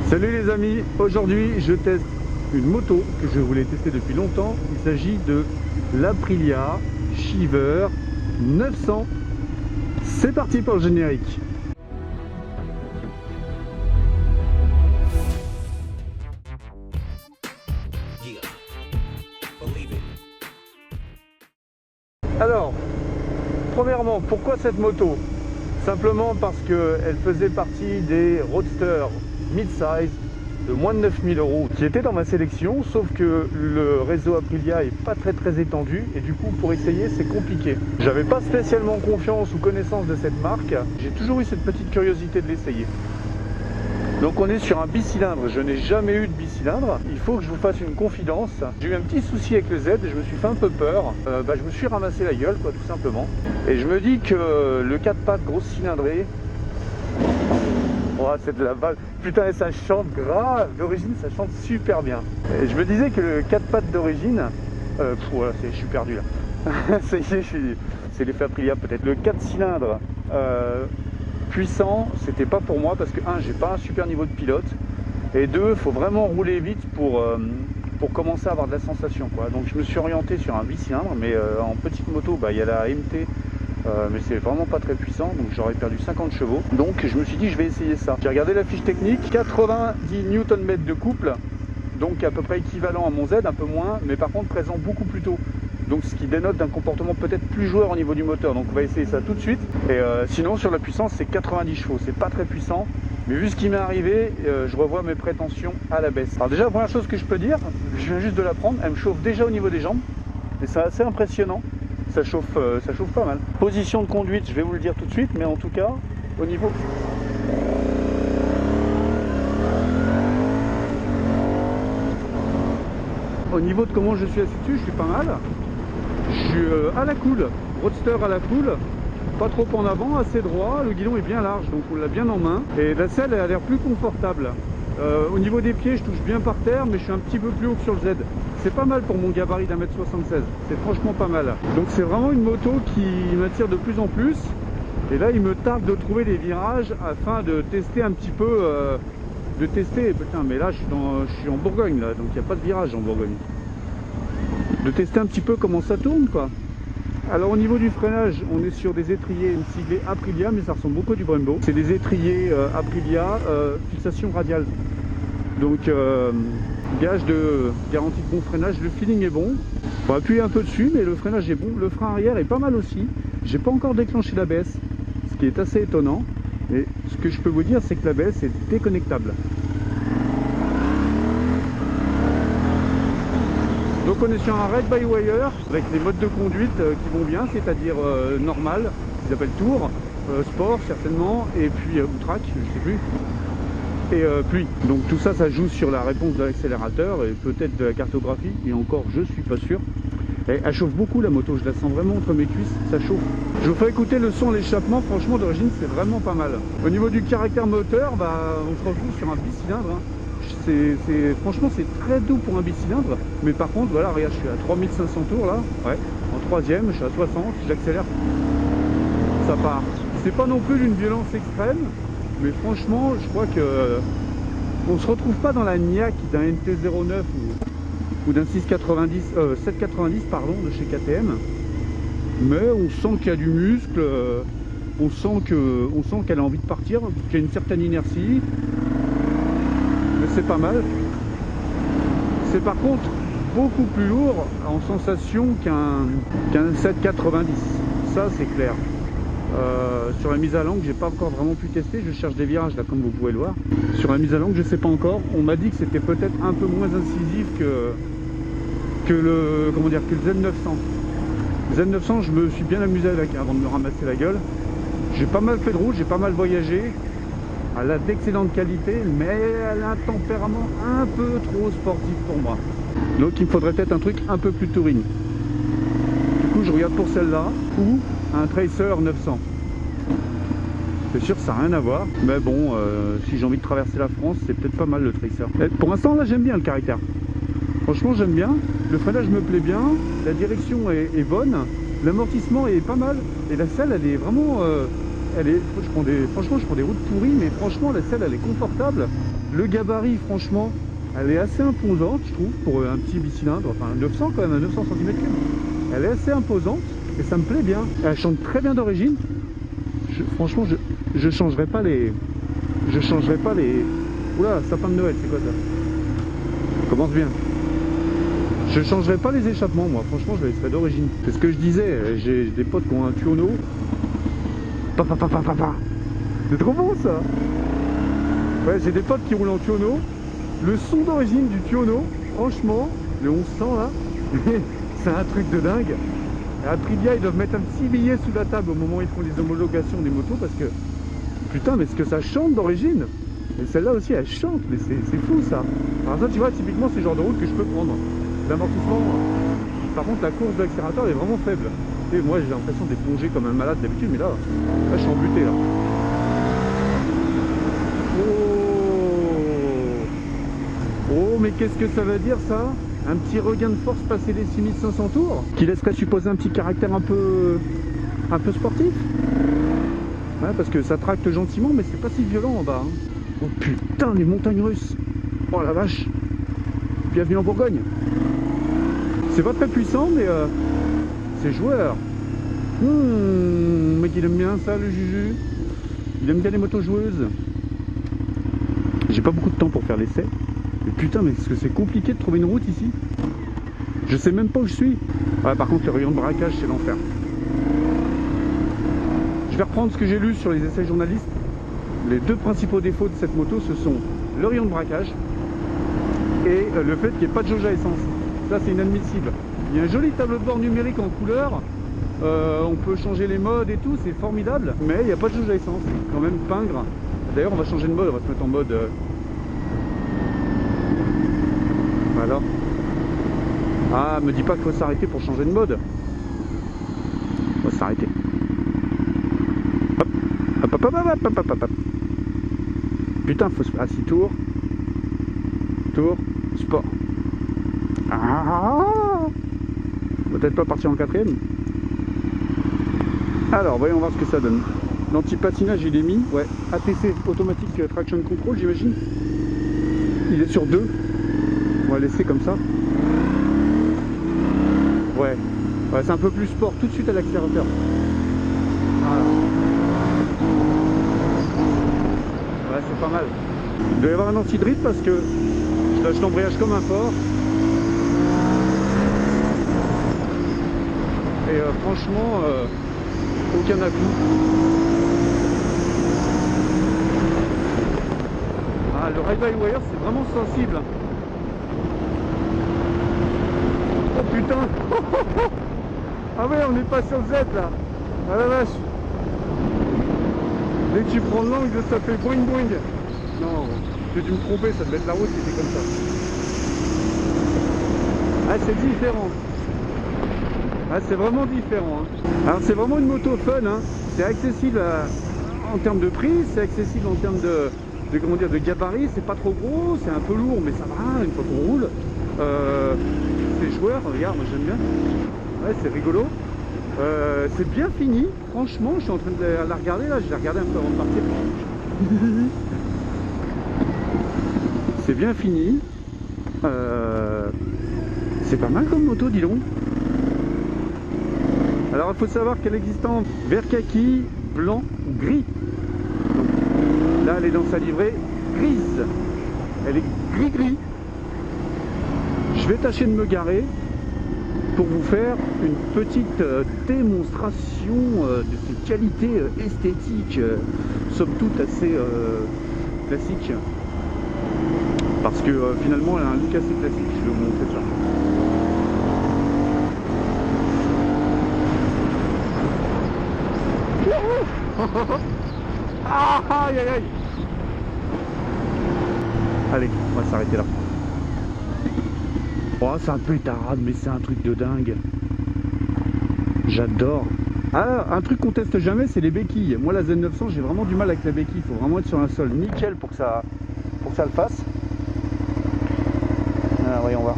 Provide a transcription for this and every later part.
Salut les amis, aujourd'hui je teste une moto que je voulais tester depuis longtemps. Il s'agit de l'Aprilia Shiver 900. C'est parti pour le générique. Alors, premièrement, pourquoi cette moto? Simplement parce qu'elle faisait partie des roadsters mid-size de moins de 9000 € qui étaient dans ma sélection, sauf que le réseau Aprilia est pas très étendu et du coup pour essayer c'est compliqué. J'avais pas spécialement confiance ou connaissance de cette marque, j'ai toujours eu cette petite curiosité de l'essayer. Donc on est sur un bicylindre, je n'ai jamais eu de bicylindre. Il faut que je vous fasse une confidence. J'ai eu un petit souci avec le Z, je me suis fait un peu peur. Je me suis ramassé la gueule quoi, tout simplement. Et je me dis que le 4 pattes grosse cylindrée, oh, c'est de la balle. Putain, ça chante grave. D'origine, ça chante super bien. Et je me disais que le 4 pattes d'origine, voilà, je suis perdu là. C'est l'effet Aprilia peut-être. Le 4 cylindres puissant, c'était pas pour moi parce que j'ai pas un super niveau de pilote et deux, faut vraiment rouler vite pour commencer à avoir de la sensation quoi. Donc je me suis orienté sur un bicylindre, mais en petite moto, il y a la MT. Mais c'est vraiment pas très puissant, donc j'aurais perdu 50 chevaux. Donc je me suis dit je vais essayer ça. J'ai regardé la fiche technique, 90 Nm de couple, donc à peu près équivalent à mon Z, un peu moins, mais par contre présent beaucoup plus tôt. Donc ce qui dénote d'un comportement peut-être plus joueur au niveau du moteur. Donc on va essayer ça tout de suite. Et sinon sur la puissance c'est 90 chevaux, c'est pas très puissant. Mais vu ce qui m'est arrivé, je revois mes prétentions à la baisse. Alors déjà la première chose que je peux dire, je viens juste de la prendre, elle me chauffe déjà au niveau des jambes. Et c'est assez impressionnant. Ça chauffe pas mal. Position de conduite, je vais vous le dire tout de suite, mais en tout cas, au niveau... Au niveau de comment je suis assis dessus, je suis pas mal. Je suis à la cool, roadster à la cool, pas trop en avant, assez droit, le guidon est bien large, donc on l'a bien en main. Et la selle elle a l'air plus confortable. Au niveau des pieds, je touche bien par terre, mais je suis un petit peu plus haut que sur le Z. C'est pas mal pour mon gabarit d'1m76, c'est franchement pas mal. Donc c'est vraiment une moto qui m'attire de plus en plus. Et là, il me tarde de trouver des virages afin de tester un petit peu, putain, mais là, je suis en Bourgogne, là, donc il n'y a pas de virage en Bourgogne. De tester un petit peu comment ça tourne, quoi. Alors au niveau du freinage, on est sur des étriers siglés Aprilia, mais ça ressemble beaucoup à du Brembo. C'est des étriers Aprilia, fixation radiale. Donc gage de garantie de bon freinage, le feeling est bon. On va appuyer un peu dessus, mais le freinage est bon. Le frein arrière est pas mal aussi. J'ai pas encore déclenché l'ABS, ce qui est assez étonnant. Et ce que je peux vous dire, c'est que l'ABS est déconnectable. Donc on est sur un ride by wire avec les modes de conduite qui vont bien, c'est-à-dire normal, qu'ils appellent tour, sport certainement, et puis ou track, je sais plus, et pluie. Donc tout ça, ça joue sur la réponse de l'accélérateur et peut-être de la cartographie, et encore je suis pas sûr. Et elle chauffe beaucoup la moto, je la sens vraiment entre mes cuisses, ça chauffe. Je vous fais écouter le son, l'échappement, franchement d'origine c'est vraiment pas mal. Au niveau du caractère moteur, on se retrouve sur un bicylindre. Franchement c'est très doux pour un bicylindre, mais par contre voilà, regarde, je suis à 3500 tours là, ouais, en troisième, je suis à 60, j'accélère, ça part. C'est pas non plus d'une violence extrême, mais franchement je crois que on se retrouve pas dans la niaque d'un NT09 ou d'un 790 pardon, de chez KTM, mais on sent qu'il y a du muscle, on sent qu'elle a envie de partir, qu'il y a une certaine inertie. C'est pas mal. C'est par contre beaucoup plus lourd en sensation qu'un 790. Ça c'est clair. Sur la mise à l'angle, j'ai pas encore vraiment pu tester. Je cherche des virages là, comme vous pouvez le voir. Sur la mise à l'angle, je sais pas encore. On m'a dit que c'était peut-être un peu moins incisif que le Z900. Le Z900, je me suis bien amusé avec avant de me ramasser la gueule. J'ai pas mal fait de route, j'ai pas mal voyagé. Elle a d'excellente qualité, mais elle a un tempérament un peu trop sportif pour moi. Donc il me faudrait peut-être un truc un peu plus touring. Du coup je regarde pour celle-là, ou un Tracer 900. C'est sûr ça n'a rien à voir, mais bon, si j'ai envie de traverser la France, c'est peut-être pas mal le Tracer. Et pour l'instant là j'aime bien le caractère. Franchement j'aime bien, le freinage me plaît bien, la direction est bonne, l'amortissement est pas mal, et la selle elle est vraiment... franchement je prends des routes pourries, mais franchement la selle elle est confortable. Le gabarit, franchement, elle est assez imposante, je trouve, pour un petit bicylindre, enfin 900 quand même, à 900 cm3. Elle est assez imposante et ça me plaît bien. Elle chante très bien d'origine. Franchement, je changerai pas les... Je changerai pas les... Oula, sapin de Noël, c'est quoi ça? Commence bien. Je changerai pas les échappements, moi. Franchement, je la laisserai d'origine. C'est ce que je disais. J'ai des potes qui ont un Tuono. C'est trop bon, ça. Ouais, j'ai des potes qui roulent en Tuono. Le son d'origine du Tuono, franchement, le 1100 là, c'est un truc de dingue. À Trivia, ils doivent mettre un petit billet sous la table au moment où ils font les homologations des motos parce que, putain, mais ce que ça chante d'origine. Et celle-là aussi, elle chante, mais c'est fou ça. Alors ça, tu vois, typiquement, c'est le genre de route que je peux prendre. L'amortissement, par contre, la course de l'accélérateur est vraiment faible. Et moi, j'ai l'impression d'être plongé comme un malade d'habitude, mais là, je suis embuté là. Oh, mais qu'est-ce que ça veut dire ça? Un petit regain de force passé les 6500 tours qui laisserait supposer un petit caractère un peu sportif. Ouais, parce que ça tracte gentiment, mais c'est pas si violent en bas. Hein. Oh putain, les montagnes russes. Oh la vache. Bienvenue en Bourgogne. C'est pas très puissant, mais c'est joueur. Mec, il aime bien ça, le Juju. Il aime bien les motos joueuses. J'ai pas beaucoup de temps pour faire l'essai. Mais putain, mais est-ce que c'est compliqué de trouver une route ici? Je sais même pas où je suis. Ouais, par contre, le rayon de braquage, c'est l'enfer. Je vais reprendre ce que j'ai lu sur les essais journalistes. Les deux principaux défauts de cette moto, ce sont le rayon de braquage et le fait qu'il n'y ait pas de jauge à essence. Ça, c'est inadmissible. Il y a un joli tableau de bord numérique en couleur. On peut changer les modes et tout, c'est formidable. Mais il n'y a pas de jauge à essence. C'est quand même pingre. D'ailleurs, on va changer de mode. On va se mettre en mode... Alors. Ah, me dis pas qu'il faut s'arrêter pour changer de mode. On va s'arrêter. Hop. Putain, faut se... Ah, 6 tours. Tour. Sport. Ah, peut-être pas partir en quatrième. Alors, voyons voir ce que ça donne. L'anti-patinage, il est mis. Ouais. ATC, Automatic Traction Control, j'imagine. Il est sur 2. On va laisser comme ça. Ouais, c'est un peu plus sport tout de suite à l'accélérateur. Voilà. Ouais, c'est pas mal. Il doit y avoir un anti-drip parce que je lâche l'embrayage comme un porc. Et franchement, aucun à-coup. Ah, le ride-by-wire, c'est vraiment sensible. Oh putain. Ah ouais, on est pas sur Z là. Ah la vache. Dès que tu prends l'angle, ça fait boing boing. Non, j'ai dû me tromper, ça devait être la route qui était comme ça. Ah, c'est différent. Ah, c'est vraiment différent. Hein. Alors c'est vraiment une moto fun. Hein. C'est accessible en termes de prix, c'est accessible en termes de comment dire, de gabarit. C'est pas trop gros, c'est un peu lourd, mais ça va une fois qu'on roule. C'est joueur, regarde, moi j'aime bien. Ouais, c'est rigolo. C'est bien fini, franchement, je suis en train de la regarder là, je l'ai regardé un peu avant de partir. C'est bien fini. C'est pas mal comme moto, dis donc. Alors il faut savoir qu'elle existe en vert kaki, blanc ou gris. Donc, là elle est dans sa livrée grise. Elle est gris-gris. Je vais tâcher de me garer pour vous faire une petite démonstration de ses qualités esthétiques, somme toute assez classiques. Parce que finalement elle a un look assez classique, je vais vous montrer ça. Aïe aïe aïe. Allez, on va s'arrêter là. Oh, c'est un pétarade, mais c'est un truc de dingue. J'adore. Ah, un truc qu'on teste jamais, c'est les béquilles. Moi, la Z900, j'ai vraiment du mal avec la béquille. Il faut vraiment être sur un sol nickel pour que ça le fasse. Ah, voyons voir.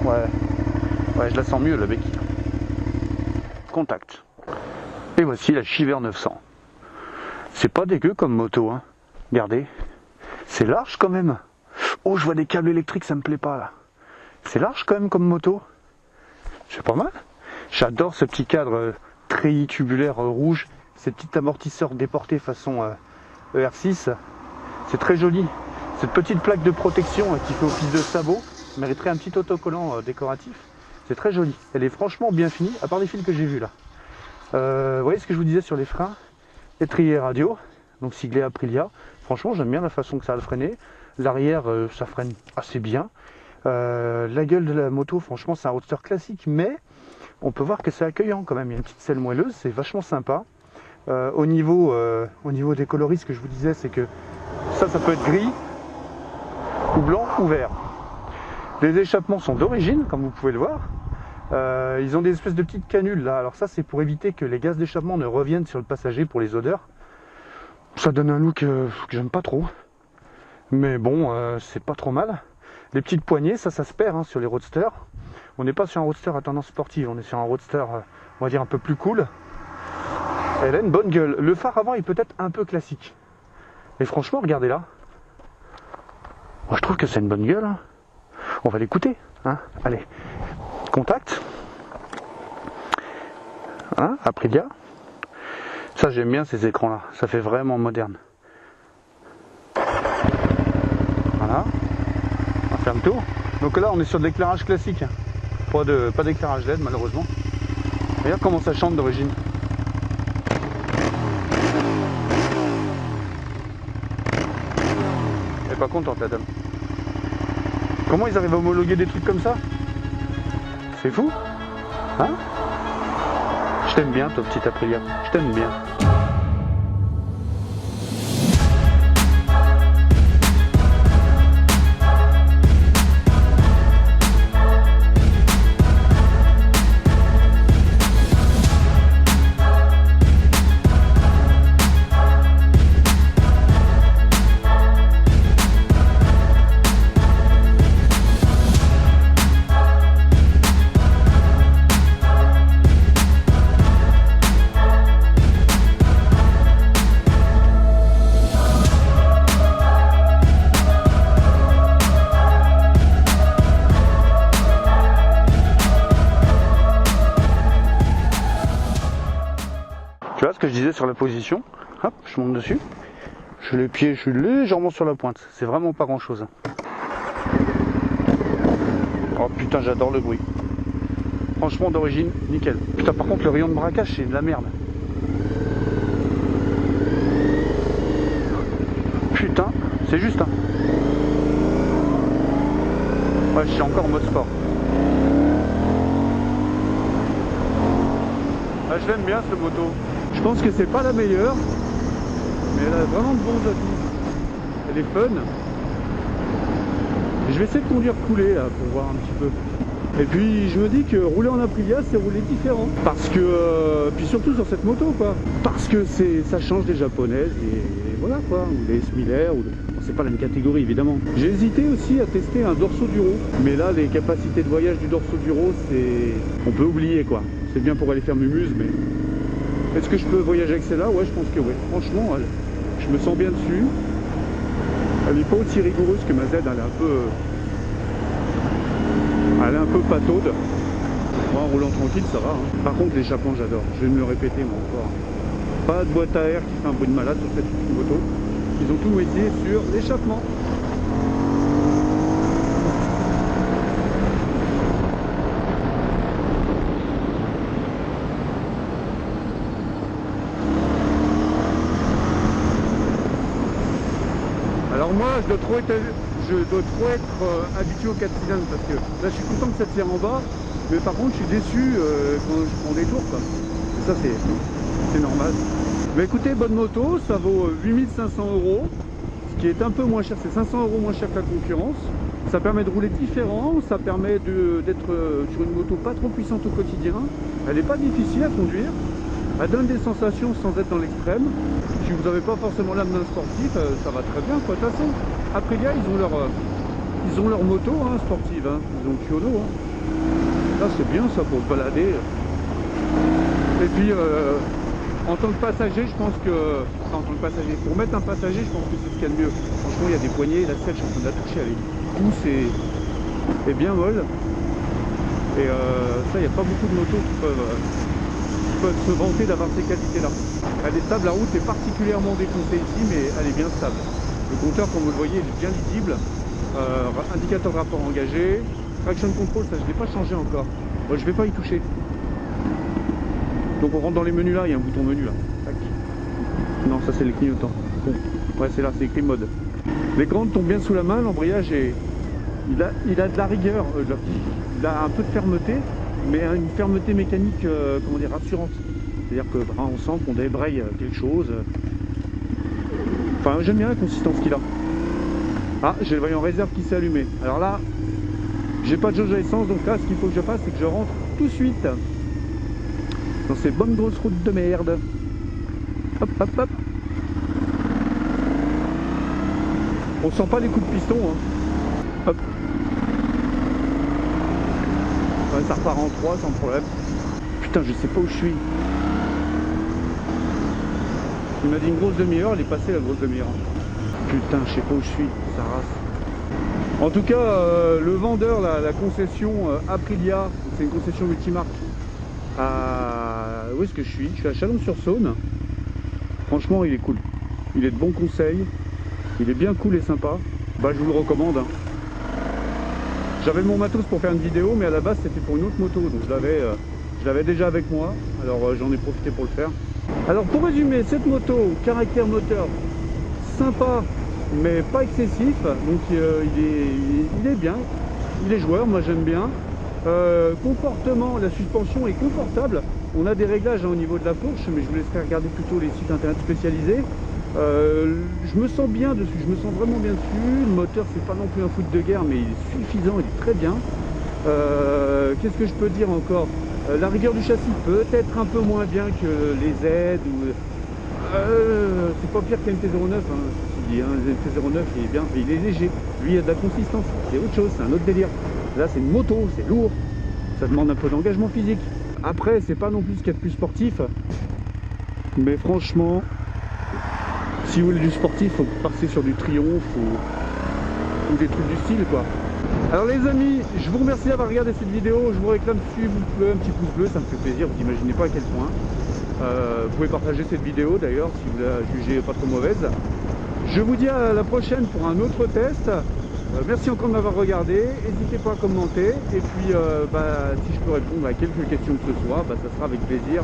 Ouais, je la sens mieux, la béquille. Contact. Et voici la Shiver 900. C'est pas dégueu comme moto, hein. Regardez. C'est large quand même. Oh, je vois des câbles électriques, ça me plaît pas là. C'est large quand même comme moto. C'est pas mal. J'adore ce petit cadre treillis tubulaire rouge. Ces petits amortisseurs déportés façon ER6. C'est très joli. Cette petite plaque de protection qui fait office de sabot mériterait un petit autocollant décoratif. C'est très joli. Elle est franchement bien finie, à part les fils que j'ai vus là. Vous voyez ce que je vous disais sur les freins. Étrier radio, donc siglé Aprilia. Franchement, j'aime bien la façon que ça a freiné. L'arrière, ça freine assez bien. La gueule de la moto, franchement, c'est un roadster classique, mais on peut voir que c'est accueillant quand même. Il y a une petite selle moelleuse, c'est vachement sympa. Au niveau des coloris, ce que je vous disais, c'est que ça peut être gris, ou blanc, ou vert. Les échappements sont d'origine, comme vous pouvez le voir. Ils ont des espèces de petites canules là. Alors ça, c'est pour éviter que les gaz d'échappement ne reviennent sur le passager pour les odeurs. Ça donne un look que j'aime pas trop. Mais bon, c'est pas trop mal. Les petites poignées, ça se perd hein, sur les roadsters. On n'est pas sur un roadster à tendance sportive, on est sur un roadster, on va dire, un peu plus cool. Elle a une bonne gueule. Le phare avant est peut-être un peu classique. Et franchement, regardez là. Moi, je trouve que c'est une bonne gueule. Hein. On va l'écouter. Hein. Allez, contact. Hein, Aprilia. Ça, j'aime bien ces écrans-là. Ça fait vraiment moderne. Voilà. On va faire le tour. Donc là, on est sur de l'éclairage classique. Pas d'éclairage LED, malheureusement. Regarde comment ça chante d'origine. Elle est pas contente, la dame. Comment ils arrivent à homologuer des trucs comme ça? C'est fou. Hein? Je t'aime bien, toi, petit Aprilia. Je t'aime bien. Tu vois ce que je disais sur la position? Hop, je monte dessus. Je les pieds, je suis légèrement sur la pointe. C'est vraiment pas grand chose. Oh putain, j'adore le bruit. Franchement, d'origine, nickel. Putain, par contre, le rayon de braquage, c'est de la merde. Putain, c'est juste. Hein. Ouais, je suis encore en mode sport. Ah, je l'aime bien, cette moto. Je pense que c'est pas la meilleure, mais elle a vraiment de bons atouts. Elle est fun. Et je vais essayer de conduire coulé là pour voir un petit peu. Et puis je me dis que rouler en Aprilia, c'est rouler différent. Parce que, puis surtout sur cette moto quoi. Parce que ça change des japonaises et voilà quoi. Ou des Miller, ou c'est pas la même catégorie évidemment. J'ai hésité aussi à tester un Dorso Duro. Mais là, les capacités de voyage du Dorso Duro, on peut oublier quoi. C'est bien pour aller faire mumuse, mais... Est-ce que je peux voyager avec celle-là? Ouais, je pense que oui. Franchement, je me sens bien dessus. Elle n'est pas aussi rigoureuse que ma Z, elle est un peu pataude. Moi, en roulant tranquille, ça va. Hein. Par contre, l'échappement, j'adore. Je vais me le répéter, moi, encore. Pas de boîte à air qui fait un bruit de malade sur cette moto. Ils ont tout misé sur l'échappement. Alors moi, je dois trop être habitué aux 4 cylindres parce que là, je suis content que ça tire en bas, mais par contre, je suis déçu quand je prends des tours. Quoi. Et ça, c'est normal. Mais écoutez, bonne moto, ça vaut 8500 €, ce qui est un peu moins cher, c'est 500 € moins cher que la concurrence. Ça permet de rouler différent, ça permet d'être sur une moto pas trop puissante au quotidien. Elle n'est pas difficile à conduire. Elle donne des sensations sans être dans l'extrême. Si vous n'avez pas forcément l'âme d'un sportif, ça va très bien. Quoi. De toute façon, Aprilia, ils ont leur moto hein, sportive. Hein. Ils ont le Kyono. Hein. Là, c'est bien ça pour se balader. Et puis, En tant que passager, je pense que... Enfin, en tant que passager, pour mettre un passager, je pense que c'est ce qu'il y a de mieux. Franchement, il y a des poignées, la selle, je suis en train de la toucher, elle est douce et bien molle. Et ça, il n'y a pas beaucoup de motos qui peuvent se vanter d'avoir ces qualités-là. Elle est stable, la route est particulièrement défoncée ici, mais elle est bien stable. Le compteur, comme vous le voyez, il est bien lisible. Indicateur de rapport engagé. Traction control, ça je ne l'ai pas changé encore. Moi, je ne vais pas y toucher. Donc on rentre dans les menus là, il y a un bouton menu là. Tac. Non, ça c'est les clignotants. Bon. Ouais, c'est là, c'est écrit mode. L'écran tombe bien sous la main, l'embrayage est... Il a de la rigueur, il a un peu de fermeté, mais une fermeté mécanique, comment dire, rassurante. C'est-à-dire que on sent qu'on débraye quelque chose. Enfin, j'aime bien la consistance qu'il a. Ah, j'ai le voyant réserve qui s'est allumé. Alors là, j'ai pas de jauge à essence, donc là, ce qu'il faut que je fasse, c'est que je rentre tout de suite dans ces bonnes grosses routes de merde. Hop, hop, hop. On sent pas les coups de piston, hein. Hop. Ouais, ça repart en 3 sans problème. Putain, je sais pas où je suis. Il m'a dit une grosse demi-heure, elle est passée la grosse demi-heure. Putain, je sais pas où je suis, ça race. En tout cas, le vendeur, la concession Aprilia, c'est une concession multimarque. Où est-ce que je suis? Je suis à Chalon-sur-Saône. Franchement, il est cool. Il est de bons conseils. Il est bien cool et sympa. Bah, je vous le recommande. Hein. J'avais mon matos pour faire une vidéo, mais à la base, c'était pour une autre moto. Donc, je l'avais déjà avec moi. Alors, j'en ai profité pour le faire. Alors, pour résumer, cette moto, caractère moteur sympa, mais pas excessif. Donc, il est bien. Il est joueur, moi j'aime bien. Comportement, la suspension est confortable. On a des réglages au niveau de la fourche, mais je vous laisserai regarder plutôt les sites internet spécialisés. Je me sens bien dessus, je me sens vraiment bien dessus. Le moteur, c'est pas non plus un foot de guerre, mais il est suffisant, il est très bien. Qu'est-ce que je peux dire encore? La rigueur du châssis peut-être un peu moins bien que les Z ou c'est pas pire qu'un MT-09, hein, ceci dit, hein. Le MT-09 il est bien, mais il est léger. Lui il a de la consistance, c'est autre chose, c'est un autre délire. Là c'est une moto, c'est lourd, ça demande un peu d'engagement physique. Après c'est pas non plus ce qu'il y a de plus sportif, mais franchement, si vous voulez du sportif, il faut passer sur du Triomphe ou des trucs du style quoi. Alors les amis, je vous remercie d'avoir regardé cette vidéo, je vous réclame s'il vous plaît un petit pouce bleu, ça me fait plaisir, vous n'imaginez pas à quel point. Vous pouvez partager cette vidéo d'ailleurs si vous la jugez pas trop mauvaise. Je vous dis à la prochaine pour un autre test. Merci encore de m'avoir regardé, n'hésitez pas à commenter et puis si je peux répondre à quelques questions que ce soit, ça sera avec plaisir.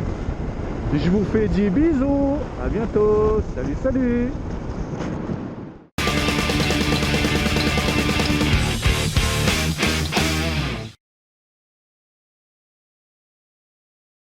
Je vous fais des bisous, à bientôt, salut salut.